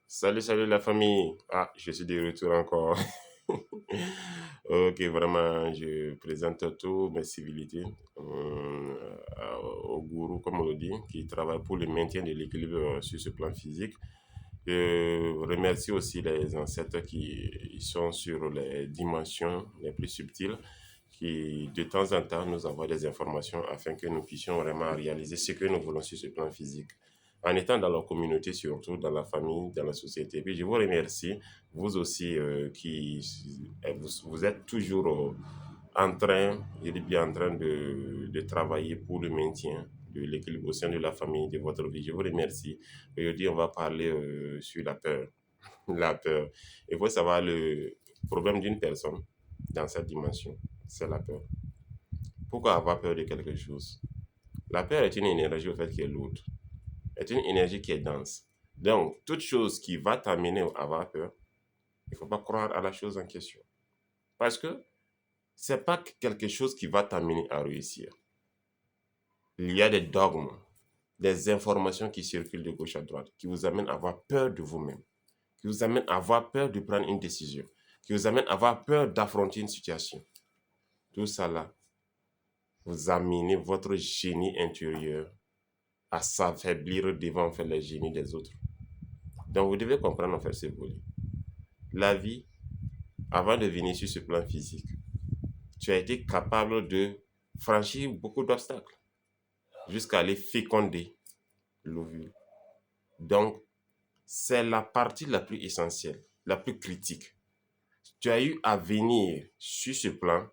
Salut la famille. Ah, je suis de retour encore. Ok, vraiment, je présente toutes mes civilités au gourou, comme on le dit, qui travaille pour le maintien de l'équilibre sur ce plan physique. Je remercie aussi les ancêtres qui sont sur les dimensions les plus subtiles, qui de temps en temps nous envoient des informations afin que nous puissions vraiment réaliser ce que nous voulons sur ce plan physique en étant dans la communauté, surtout dans la famille, dans la société. Puis je vous remercie, vous aussi, vous êtes toujours en train, je dis bien en train de travailler pour le maintien de l'équilibre au sein de la famille, de votre vie. Je vous remercie. Aujourd'hui, on va parler sur la peur. La peur. Il faut savoir le problème d'une personne dans cette dimension, c'est la peur. Pourquoi avoir peur de quelque chose? La peur est une énergie au fait qui est lourde, est une énergie qui est dense. Donc, toute chose qui va t'amener à avoir peur, il ne faut pas croire à la chose en question. Parce que ce n'est pas quelque chose qui va t'amener à réussir. Il y a des dogmes, des informations qui circulent de gauche à droite, qui vous amènent à avoir peur de vous-même, qui vous amènent à avoir peur de prendre une décision, qui vous amènent à avoir peur d'affronter une situation. Tout ça là, vous amenez votre génie intérieur à s'affaiblir devant en fait, les génies des autres. Donc, vous devez comprendre en fait ce volet. La vie, avant de venir sur ce plan physique, tu as été capable de franchir beaucoup d'obstacles jusqu'à aller féconder l'ovule. Donc, c'est la partie la plus essentielle, la plus critique. Tu as eu à venir sur ce plan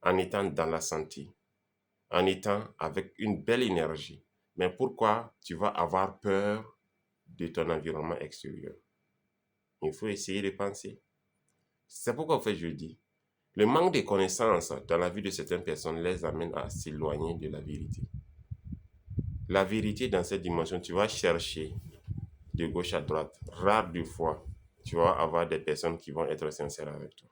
en étant dans la santé, en étant avec une belle énergie. Mais pourquoi tu vas avoir peur de ton environnement extérieur? Il faut essayer de penser. C'est pourquoi, en fait, je dis, le manque de connaissances dans la vie de certaines personnes les amène à s'éloigner de la vérité. La vérité dans cette dimension, tu vas chercher de gauche à droite. Rare de fois, tu vas avoir des personnes qui vont être sincères avec toi.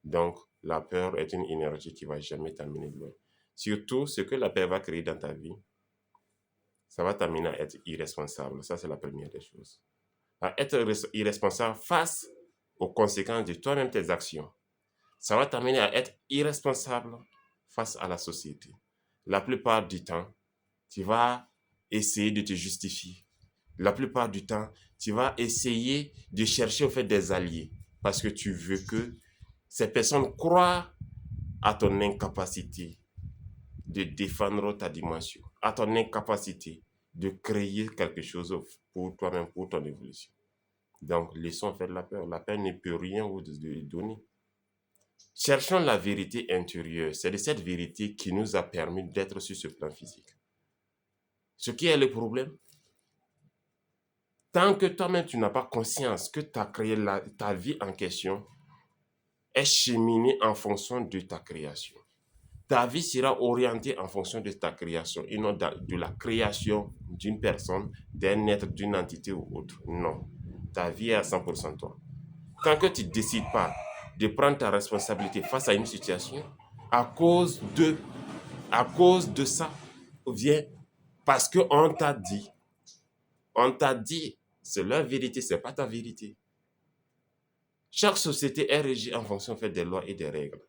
Donc, la peur est une énergie qui ne va jamais t'amener loin. Surtout, ce que la peur va créer dans ta vie, ça va t'amener à être irresponsable. Ça, c'est la première des choses. À être irresponsable face aux conséquences de toi-même tes actions. Ça va t'amener à être irresponsable face à la société. La plupart du temps, tu vas essayer de te justifier. La plupart du temps, tu vas essayer de chercher au fait des alliés parce que tu veux que ces personnes croient à ton incapacité de défendre ta dimension, à ton incapacité de créer quelque chose pour toi-même, pour ton évolution. Donc, laissons faire la peur. La peur ne peut rien vous donner. Cherchons la vérité intérieure. C'est de cette vérité qui nous a permis d'être sur ce plan physique. Ce qui est le problème, tant que toi-même tu n'as pas conscience que tu as créé ta vie en question, est cheminée en fonction de ta création. Ta vie sera orientée en fonction de ta création et non de la création d'une personne, d'un être, d'une entité ou autre. Non. Ta vie est à 100% toi. Tant que tu ne décides pas de prendre ta responsabilité face à une situation, à cause de ça, vient parce qu'on t'a dit, c'est leur vérité, c'est pas ta vérité. Chaque société est régie en fonction fait, des lois et des règles.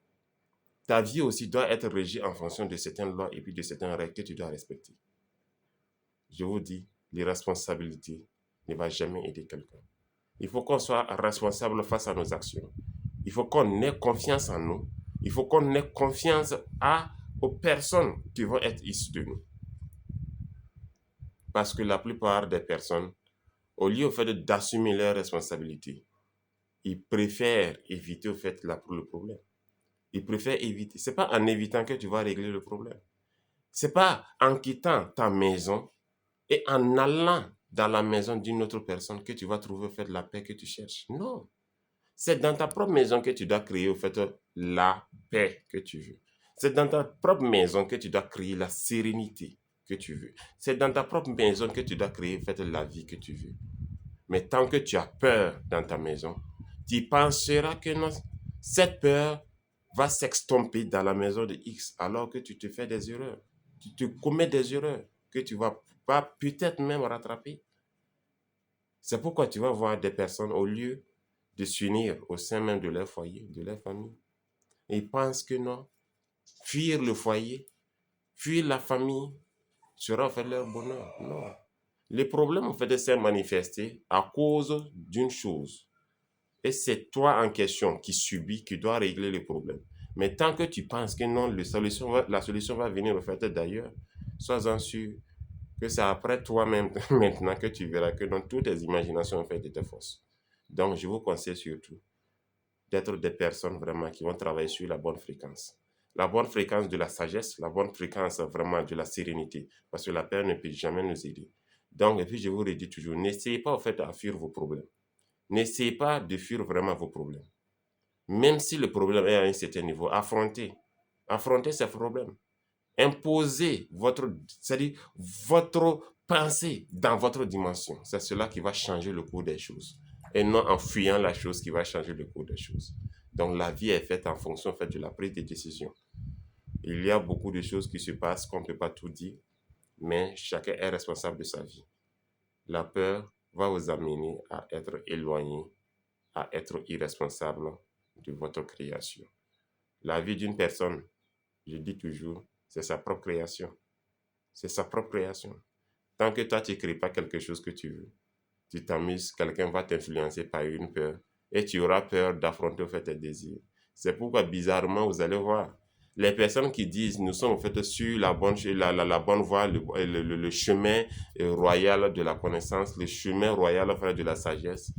Ta vie aussi doit être régie en fonction de certaines lois et puis de certaines règles que tu dois respecter. Je vous dis, l'irresponsabilité ne va jamais aider quelqu'un. Il faut qu'on soit responsable face à nos actions. Il faut qu'on ait confiance en nous. Il faut qu'on ait confiance aux personnes qui vont être issues de nous. Parce que la plupart des personnes, au lieu au fait d'assumer leurs responsabilités, ils préfèrent éviter au fait le problème. Ils préfèrent éviter. Ce n'est pas en évitant que tu vas régler le problème. Ce n'est pas en quittant ta maison et en allant dans la maison d'une autre personne que tu vas trouver au fait la paix que tu cherches. Non. C'est dans ta propre maison que tu dois créer au fait la paix que tu veux. C'est dans ta propre maison que tu dois créer la sérénité que tu veux. C'est dans ta propre maison que tu dois créer au fait la vie que tu veux. Mais tant que tu as peur dans ta maison, tu penseras que non, cette peur va s'extomper dans la maison de X alors que tu te fais des erreurs. Tu te commets des erreurs que tu vas pas peut-être même rattraper. C'est pourquoi tu vas voir des personnes, au lieu de s'unir au sein même de leur foyer, de leur famille, ils pensent que non, fuir le foyer, fuir la famille sera en fait leur bonheur. Non. Les problèmes en fait s'est manifestés à cause d'une chose. Et c'est toi en question qui subis, qui dois régler le problème. Mais tant que tu penses que non, la solution va venir en fait d'ailleurs, sois-en sûr que c'est après toi-même maintenant que tu verras que dans toutes tes imaginations en fait étaient fausses. Donc je vous conseille surtout d'être des personnes vraiment qui vont travailler sur la bonne fréquence. La bonne fréquence de la sagesse, la bonne fréquence vraiment de la sérénité, parce que la peur ne peut jamais nous aider. Donc, et puis je vous redis toujours, n'essayez pas en fait à fuir vos problèmes. N'essayez pas de fuir vraiment vos problèmes. Même si le problème est à un certain niveau, affrontez ces problèmes. Imposez c'est-à-dire votre pensée dans votre dimension. C'est cela qui va changer le cours des choses. Et non en fuyant la chose qui va changer le cours des choses. Donc la vie est faite en fonction en fait, de la prise de décision. Il y a beaucoup de choses qui se passent qu'on ne peut pas tout dire, mais chacun est responsable de sa vie. La peur va vous amener à être éloigné, à être irresponsable de votre création. La vie d'une personne, je dis toujours, c'est sa propre création. C'est sa propre création. Tant que toi, tu ne crées pas quelque chose que tu veux, tu t'amuses, quelqu'un va t'influencer par une peur et tu auras peur d'affronter en fait, tes désirs. C'est pourquoi, bizarrement, vous allez voir, les personnes qui disent nous sommes en fait sur la bonne voie, le chemin royal de la connaissance, le chemin royal en fait, de la sagesse,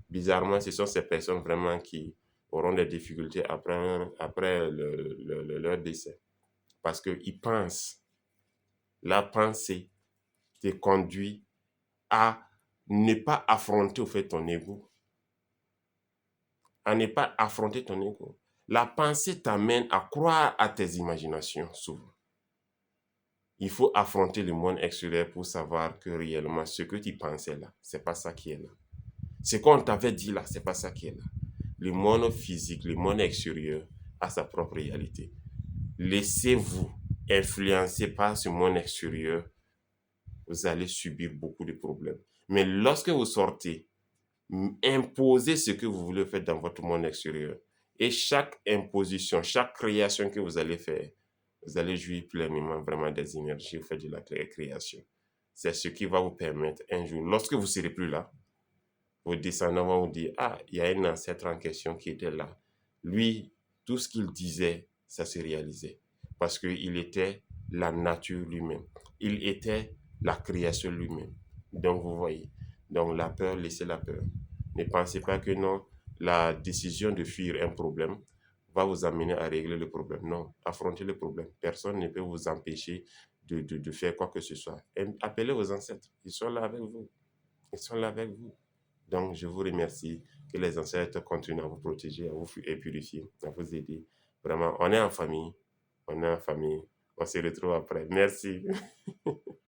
bizarrement, ce sont ces personnes vraiment qui auront des difficultés après leur décès. Parce qu'ils pensent, la pensée te conduit à ne pas affronter au fait ton ego, à ne pas affronter ton ego. La pensée t'amène à croire à tes imaginations souvent. Il faut affronter le monde extérieur pour savoir que réellement ce que tu pensais là, c'est pas ça qui est là. Ce qu'on t'avait dit là, c'est pas ça qui est là. Le monde physique, le monde extérieur a sa propre réalité. Laissez-vous influencer par ce monde extérieur, vous allez subir beaucoup de problèmes. Mais lorsque vous sortez, imposez ce que vous voulez faire dans votre monde extérieur. Et chaque imposition, chaque création que vous allez faire, vous allez jouir pleinement vraiment des énergies au fait de la création. C'est ce qui va vous permettre un jour, lorsque vous ne serez plus là, vos descendants vont vous dire, ah, il y a un ancêtre en question qui était là. Lui, tout ce qu'il disait, ça se réalisait. Parce qu'il était la nature lui-même. Il était la création lui-même. Donc, vous voyez. Donc, la peur, laissez la peur. Ne pensez pas que non, la décision de fuir un problème va vous amener à régler le problème. Non, affrontez le problème. Personne ne peut vous empêcher de faire quoi que ce soit. Et appelez vos ancêtres. Ils sont là avec vous. Ils sont là avec vous. Donc, je vous remercie. Que les ancêtres continuent à vous protéger, à vous purifier, à vous aider. Vraiment, on est en famille. On est en famille. On se retrouve après. Merci.